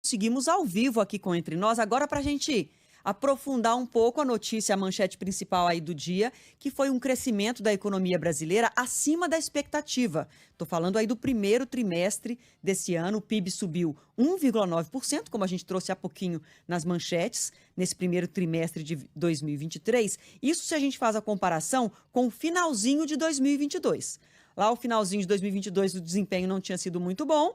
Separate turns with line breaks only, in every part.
Seguimos ao vivo aqui com Entre Nós, agora para a gente aprofundar um pouco a notícia, a manchete principal aí do dia, que foi um crescimento da economia brasileira acima da expectativa. Estou falando aí do primeiro trimestre desse ano, o PIB subiu 1,9%, como a gente trouxe há pouquinho nas manchetes, nesse primeiro trimestre de 2023. Isso se a gente faz a comparação com o finalzinho de 2022. Lá, o finalzinho de 2022, o desempenho não tinha sido muito bom.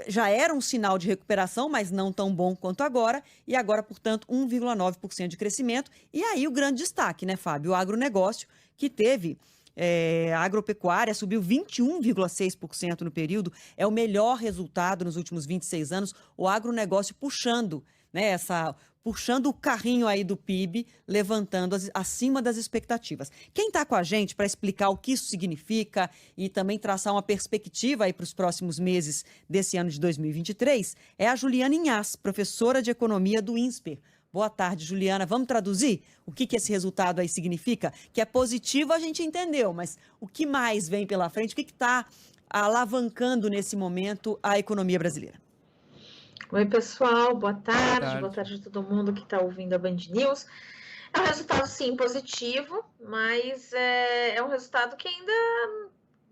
Já era um sinal de recuperação, mas não tão bom quanto agora, e agora, portanto, 1,9% de crescimento. E aí o grande destaque, né, Fábio? O agronegócio, que teve a agropecuária subiu 21,6% no período, é o melhor resultado nos últimos 26 anos, o agronegócio puxando, né, puxando o carrinho aí do PIB, levantando acima das expectativas. Quem está com a gente para explicar o que isso significa e também traçar uma perspectiva aí para os próximos meses desse ano de 2023 é a Juliana Inhas, professora de economia do INSPER. Boa tarde, Juliana. Vamos traduzir o que esse resultado aí significa? Que é positivo, a gente entendeu, mas o que mais vem pela frente? O que está alavancando nesse momento a economia brasileira?
Oi, pessoal, boa
Boa
tarde
tarde.
a todo mundo que está ouvindo a Band News. É um resultado, sim, positivo, mas é um resultado que ainda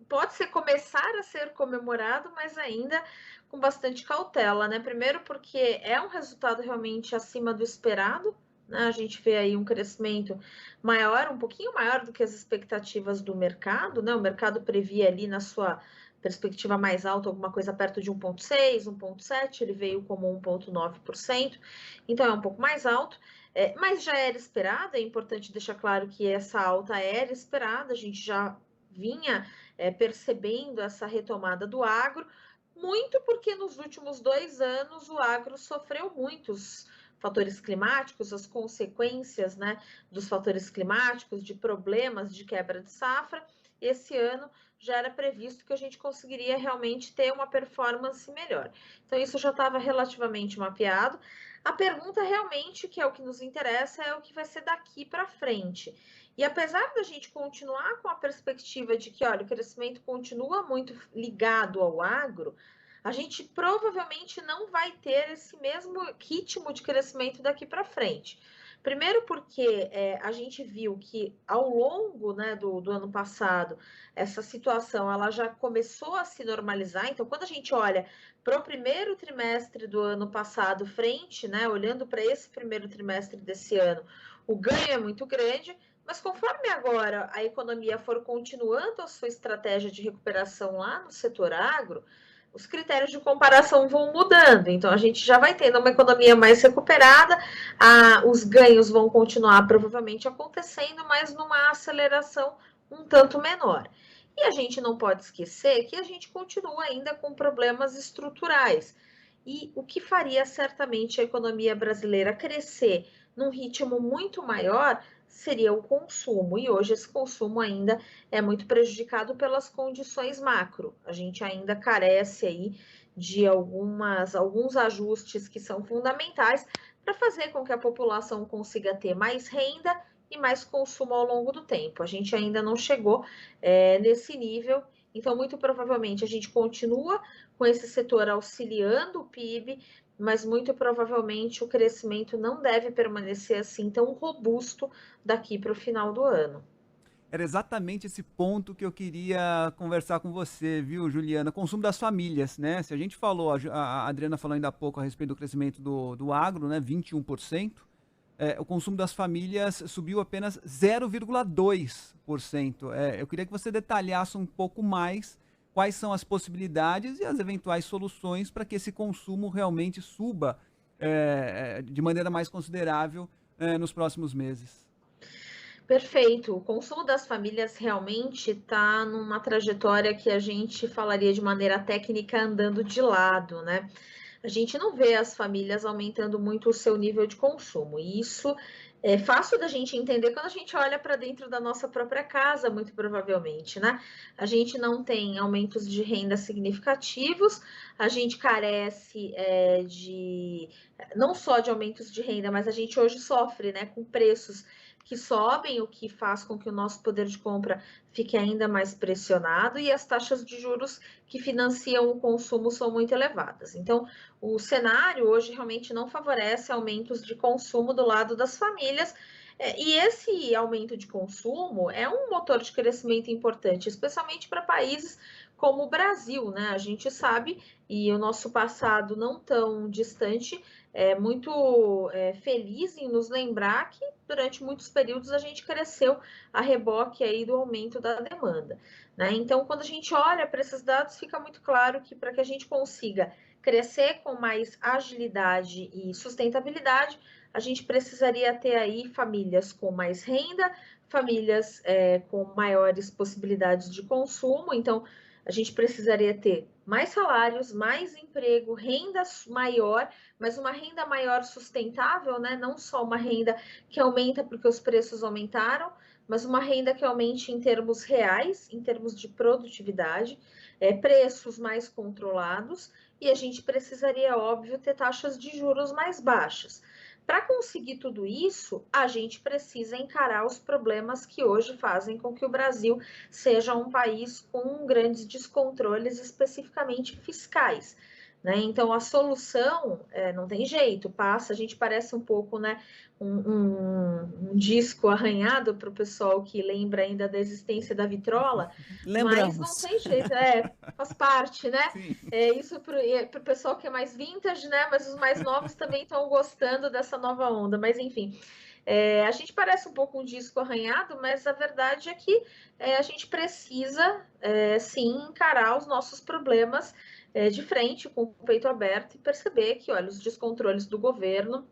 pode começar a ser comemorado, mas ainda com bastante cautela, né? Primeiro porque é um resultado realmente acima do esperado, né? A gente vê aí um crescimento maior, um pouquinho maior do que as expectativas do mercado, né? O mercado previa ali na sua perspectiva mais alta, alguma coisa perto de 1,6, 1,7, ele veio como 1,9%, então é um pouco mais alto, mas já era esperado, é importante deixar claro que essa alta era esperada, a gente já vinha percebendo essa retomada do agro, muito porque nos últimos 2 anos o agro sofreu muitos fatores climáticos, as consequências, né, dos fatores climáticos, de problemas de quebra de safra. Esse ano já era previsto que a gente conseguiria realmente ter uma performance melhor. Então, isso já estava relativamente mapeado. A pergunta realmente, que é o que nos interessa, é o que vai ser daqui para frente. E apesar da gente continuar com a perspectiva de que, olha, o crescimento continua muito ligado ao agro, a gente provavelmente não vai ter esse mesmo ritmo de crescimento daqui para frente. Primeiro porque a gente viu que ao longo, né, do ano passado, essa situação ela já começou a se normalizar. Então, quando a gente olha para o primeiro trimestre do ano passado frente, né, olhando para esse primeiro trimestre desse ano, o ganho é muito grande, mas conforme agora a economia for continuando a sua estratégia de recuperação lá no setor agro, os critérios de comparação vão mudando. Então, a gente já vai tendo uma economia mais recuperada, os ganhos vão continuar provavelmente acontecendo, mas numa aceleração um tanto menor. E a gente não pode esquecer que a gente continua ainda com problemas estruturais. E o que faria certamente a economia brasileira crescer num ritmo muito maior seria o consumo, e hoje esse consumo ainda é muito prejudicado pelas condições macro. A gente ainda carece aí de alguns ajustes que são fundamentais para fazer com que a população consiga ter mais renda e mais consumo ao longo do tempo. A gente ainda não chegou nesse nível, então muito provavelmente a gente continua com esse setor auxiliando o PIB, mas muito provavelmente o crescimento não deve permanecer assim tão robusto daqui para o final do ano.
Era exatamente esse ponto que eu queria conversar com você, viu, Juliana? Consumo das famílias, né? Se a gente falou, a Adriana falou ainda há pouco a respeito do crescimento do agro, né? 21%. O consumo das famílias subiu apenas 0,2%. Eu queria que você detalhasse um pouco mais quais são as possibilidades e as eventuais soluções para que esse consumo realmente suba de maneira mais considerável nos próximos meses.
Perfeito. O consumo das famílias realmente está numa trajetória que a gente falaria de maneira técnica andando de lado, né? A gente não vê as famílias aumentando muito o seu nível de consumo. E isso é fácil da gente entender quando a gente olha para dentro da nossa própria casa, muito provavelmente, né? A gente não tem aumentos de renda significativos, a gente carece não só de aumentos de renda, mas a gente hoje sofre, né, com preços que sobem, o que faz com que o nosso poder de compra fique ainda mais pressionado, e as taxas de juros que financiam o consumo são muito elevadas. Então, o cenário hoje realmente não favorece aumentos de consumo do lado das famílias, e esse aumento de consumo é um motor de crescimento importante, especialmente para países como o Brasil, né? A gente sabe, e o nosso passado não tão distante é muito feliz em nos lembrar que durante muitos períodos a gente cresceu a reboque aí do aumento da demanda, né? Então, quando a gente olha para esses dados, fica muito claro que para que a gente consiga crescer com mais agilidade e sustentabilidade, a gente precisaria ter aí famílias com mais renda, famílias com maiores possibilidades de consumo. Então, a gente precisaria ter mais salários, mais emprego, renda maior, mas uma renda maior sustentável, né? Não só uma renda que aumenta porque os preços aumentaram, mas uma renda que aumente em termos reais, em termos de produtividade, preços mais controlados, e a gente precisaria, óbvio, ter taxas de juros mais baixas. Para conseguir tudo isso, a gente precisa encarar os problemas que hoje fazem com que o Brasil seja um país com grandes descontroles, especificamente fiscais, né? Então, a solução não tem jeito, a gente parece um pouco, né, um disco arranhado para o pessoal que lembra ainda da existência da vitrola, mas não
Lembramos.
tem jeito, faz parte, né?
Sim.
Isso para o pessoal que é mais vintage, né? Mas os mais novos também estão gostando dessa nova onda, mas enfim. A gente parece um pouco um disco arranhado, mas a verdade é que a gente precisa, sim, encarar os nossos problemas de frente, com o peito aberto, e perceber que, olha, os descontroles do governo,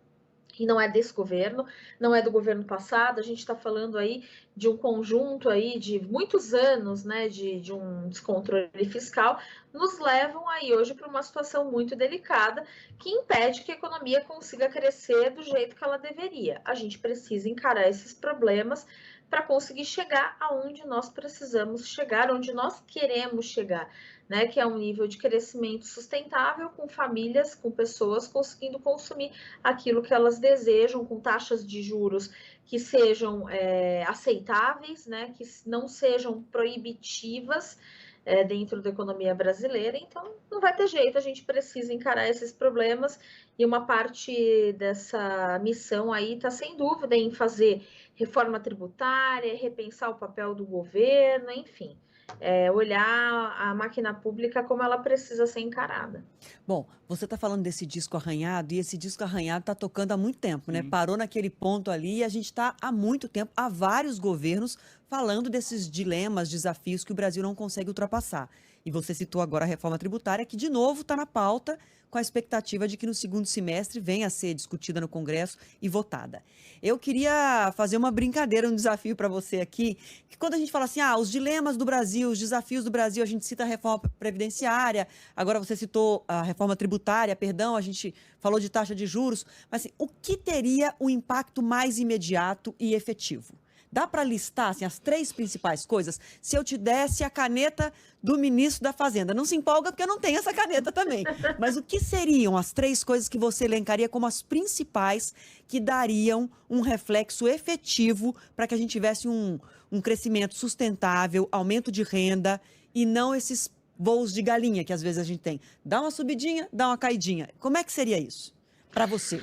e não é desse governo, não é do governo passado, a gente está falando aí de um conjunto aí de muitos anos, né, de um descontrole fiscal, nos levam aí hoje para uma situação muito delicada que impede que a economia consiga crescer do jeito que ela deveria. A gente precisa encarar esses problemas para conseguir chegar aonde nós precisamos chegar, onde nós queremos chegar, né, que é um nível de crescimento sustentável, com famílias, com pessoas conseguindo consumir aquilo que elas desejam, com taxas de juros que sejam aceitáveis, né, que não sejam proibitivas dentro da economia brasileira. Então, não vai ter jeito, a gente precisa encarar esses problemas, e uma parte dessa missão aí está, sem dúvida, em fazer reforma tributária, repensar o papel do governo, enfim. Olhar a máquina pública como ela precisa ser encarada.
Bom, você está falando desse disco arranhado, e esse disco arranhado está tocando há muito tempo, né?
Sim.
Parou naquele ponto ali e a gente está há muito tempo, há vários governos falando desses dilemas, desafios que o Brasil não consegue ultrapassar. E você citou agora a reforma tributária, que de novo está na pauta, com a expectativa de que no segundo semestre venha a ser discutida no Congresso e votada. Eu queria fazer uma brincadeira, um desafio para você aqui, que quando a gente fala assim, os dilemas do Brasil, os desafios do Brasil, a gente cita a reforma previdenciária, agora você citou a reforma tributária, perdão, a gente falou de taxa de juros, mas assim, o que teria um impacto mais imediato e efetivo? Dá para listar assim, as 3 principais coisas? Se eu te desse a caneta do ministro da Fazenda, não se empolga porque eu não tenho essa caneta também, mas o que seriam as 3 coisas que você elencaria como as principais que dariam um reflexo efetivo para que a gente tivesse um crescimento sustentável, aumento de renda e não esses voos de galinha que às vezes a gente tem? Dá uma subidinha, dá uma caidinha. Como é que seria isso para você?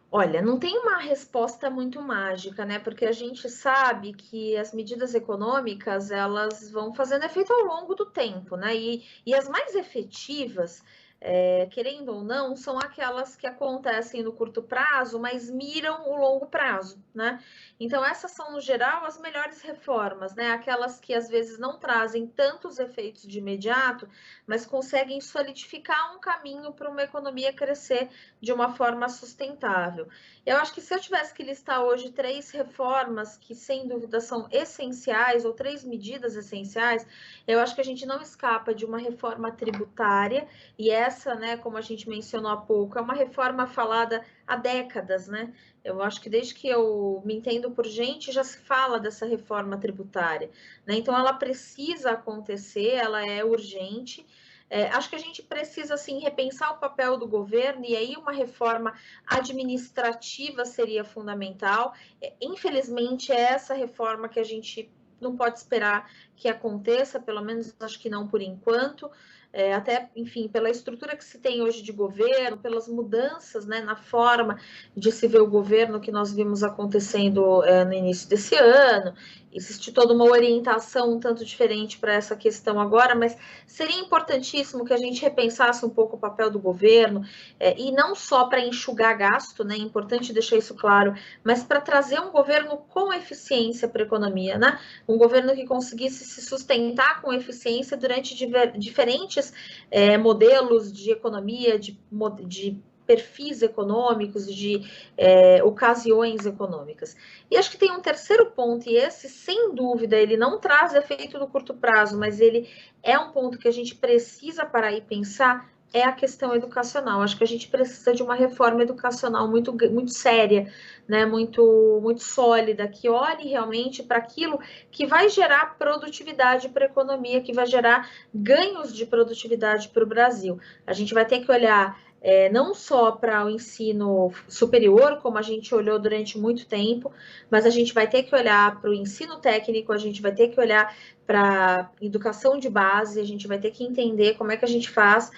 Olha, não tem uma resposta muito mágica, né? Porque a gente sabe que as medidas econômicas, elas vão fazendo efeito ao longo do tempo, né? E as mais efetivas, querendo ou não, são aquelas que acontecem no curto prazo, mas miram o longo prazo, né? Então, essas são, no geral, as melhores reformas, né? Aquelas que às vezes não trazem tantos efeitos de imediato, mas conseguem solidificar um caminho para uma economia crescer de uma forma sustentável. Eu acho que se eu tivesse que listar hoje 3 reformas que, sem dúvida, são essenciais, ou 3 medidas essenciais, eu acho que a gente não escapa de uma reforma tributária, e essa, né, como a gente mencionou há pouco, é uma reforma falada há décadas, né? Eu acho que desde que eu me entendo por gente, já se fala dessa reforma tributária, né? Então, ela precisa acontecer, ela é urgente. Acho que a gente precisa, assim, repensar o papel do governo, e aí uma reforma administrativa seria fundamental. Infelizmente, é essa reforma que a gente não pode esperar que aconteça, pelo menos acho que não por enquanto. Até, enfim, pela estrutura que se tem hoje de governo, pelas mudanças, né, na forma de se ver o governo que nós vimos acontecendo no início desse ano. Existe toda uma orientação um tanto diferente para essa questão agora, mas seria importantíssimo que a gente repensasse um pouco o papel do governo, e não só para enxugar gasto, né? É importante deixar isso claro, mas para trazer um governo com eficiência para a economia, né? Um governo que conseguisse se sustentar com eficiência durante diferentes modelos de economia, de perfis econômicos, de ocasiões econômicas. E acho que tem um terceiro ponto, e esse, sem dúvida, ele não traz efeito no curto prazo, mas ele é um ponto que a gente precisa parar e pensar, é a questão educacional. Acho que a gente precisa de uma reforma educacional muito, muito séria, né? muito sólida, que olhe realmente para aquilo que vai gerar produtividade para a economia, que vai gerar ganhos de produtividade para o Brasil. A gente vai ter que olhar não só para o ensino superior, como a gente olhou durante muito tempo, mas a gente vai ter que olhar para o ensino técnico, a gente vai ter que olhar para educação de base, a gente vai ter que entender como é que a gente faz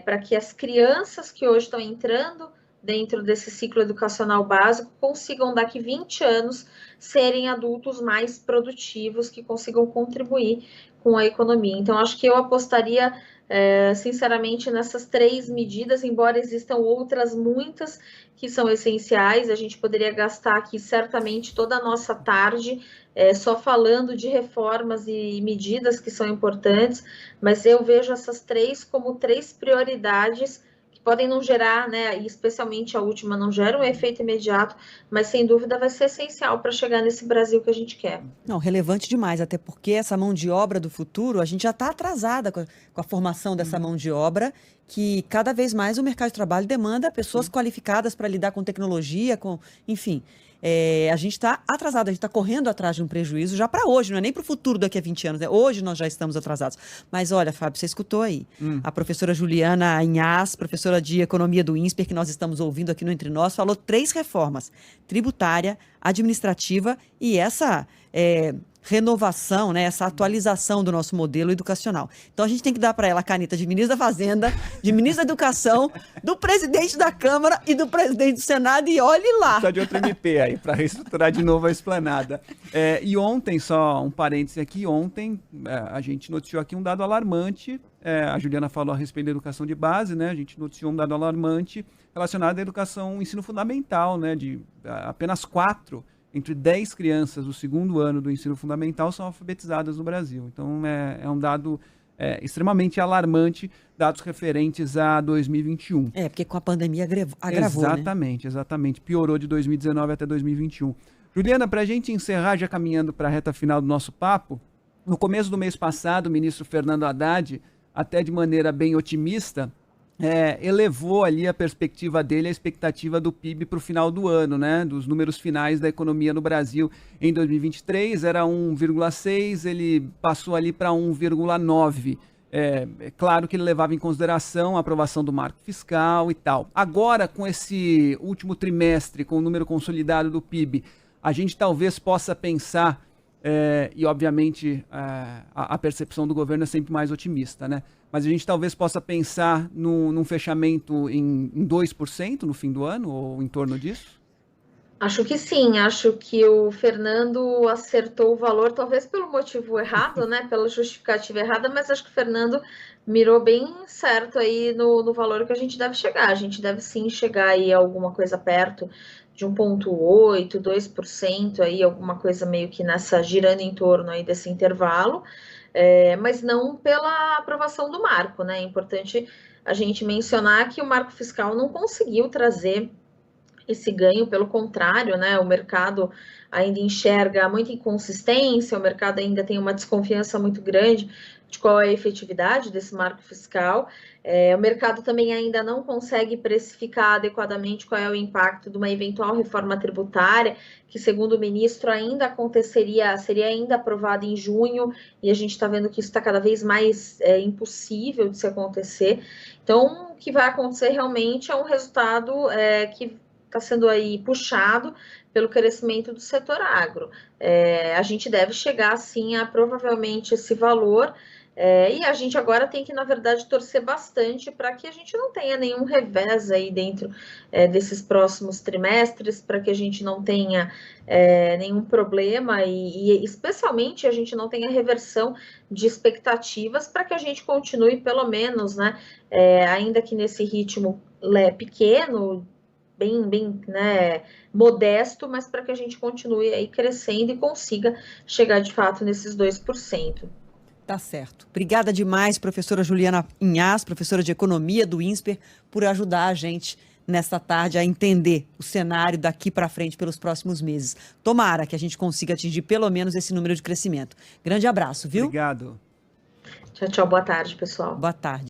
para que as crianças que hoje estão entrando dentro desse ciclo educacional básico consigam, daqui 20 anos, serem adultos mais produtivos, que consigam contribuir com a economia. Então, acho que eu apostaria sinceramente nessas 3 medidas, embora existam outras muitas que são essenciais. A gente poderia gastar aqui certamente toda a nossa tarde só falando de reformas e medidas que são importantes, mas eu vejo essas 3 como 3 prioridades que podem não gerar, né, e especialmente a última não gera um efeito imediato, mas sem dúvida vai ser essencial para chegar nesse Brasil que a gente quer.
Não, relevante demais, até porque essa mão de obra do futuro, a gente já está atrasada com a formação dessa mão de obra, que cada vez mais o mercado de trabalho demanda pessoas qualificadas para lidar com tecnologia, enfim. A gente está atrasado, a gente está correndo atrás de um prejuízo já para hoje, não é nem para o futuro daqui a 20 anos, né? Hoje nós já estamos atrasados. Mas olha, Fábio, você escutou aí. A professora Juliana Inhas, professora de Economia do INSPER, que nós estamos ouvindo aqui no Entre Nós, falou 3 reformas: tributária, administrativa e essa renovação, né, essa atualização do nosso modelo educacional. Então a gente tem que dar para ela a caneta de ministro da Fazenda, de ministro da Educação, do presidente da Câmara e do presidente do Senado, e olhe lá.
Precisa de outro MP aí para reestruturar de novo a esplanada. E ontem, só um parêntese aqui, ontem a gente noticiou aqui um dado alarmante. A Juliana falou a respeito da educação de base, né? A gente noticiou um dado alarmante relacionado à educação, ensino fundamental, né? De apenas 4 entre 10 crianças do segundo ano do ensino fundamental são alfabetizadas no Brasil. Então, é um dado extremamente alarmante, dados referentes a 2021.
Porque com a pandemia agravou,
exatamente, né? Exatamente. Piorou de 2019 até 2021. Juliana, para a gente encerrar, já caminhando para a reta final do nosso papo, no começo do mês passado, o ministro Fernando Haddad, até de maneira bem otimista, elevou ali a perspectiva dele, a expectativa do PIB para o final do ano, né? Dos números finais da economia no Brasil em 2023, era 1,6, ele passou ali para 1,9. É claro que ele levava em consideração a aprovação do marco fiscal e tal. Agora, com esse último trimestre, com o número consolidado do PIB, a gente talvez possa pensar, e obviamente a percepção do governo é sempre mais otimista, né? Mas a gente talvez possa pensar num fechamento em 2% no fim do ano, ou em torno disso?
Acho que sim, acho que o Fernando acertou o valor, talvez pelo motivo errado, né, pela justificativa errada, mas acho que o Fernando mirou bem certo aí no valor que a gente deve chegar. A gente deve sim chegar aí a alguma coisa perto de 1,8%, 2%, aí alguma coisa meio que girando em torno aí desse intervalo. Mas não pela aprovação do marco, né? É importante a gente mencionar que o marco fiscal não conseguiu trazer esse ganho, pelo contrário, né? O mercado ainda enxerga muita inconsistência, o mercado ainda tem uma desconfiança muito grande de qual é a efetividade desse marco fiscal. O mercado também ainda não consegue precificar adequadamente qual é o impacto de uma eventual reforma tributária, que, segundo o ministro, ainda seria ainda aprovada em junho, e a gente está vendo que isso está cada vez mais impossível de se acontecer. Então, o que vai acontecer realmente é um resultado que está sendo aí puxado pelo crescimento do setor agro. A gente deve chegar, sim, a provavelmente esse valor, e a gente agora tem que, na verdade, torcer bastante para que a gente não tenha nenhum revés aí dentro desses próximos trimestres, para que a gente não tenha nenhum problema e especialmente a gente não tenha reversão de expectativas, para que a gente continue, pelo menos, né, ainda que nesse ritmo pequeno, bem né, modesto, mas para que a gente continue aí crescendo e consiga chegar de fato nesses 2%.
Tá certo. Obrigada demais, professora Juliana Inhas, professora de Economia do INSPER, por ajudar a gente nesta tarde a entender o cenário daqui para frente pelos próximos meses. Tomara que a gente consiga atingir pelo menos esse número de crescimento. Grande abraço, viu?
Obrigado.
Tchau, tchau. Boa tarde, pessoal.
Boa tarde.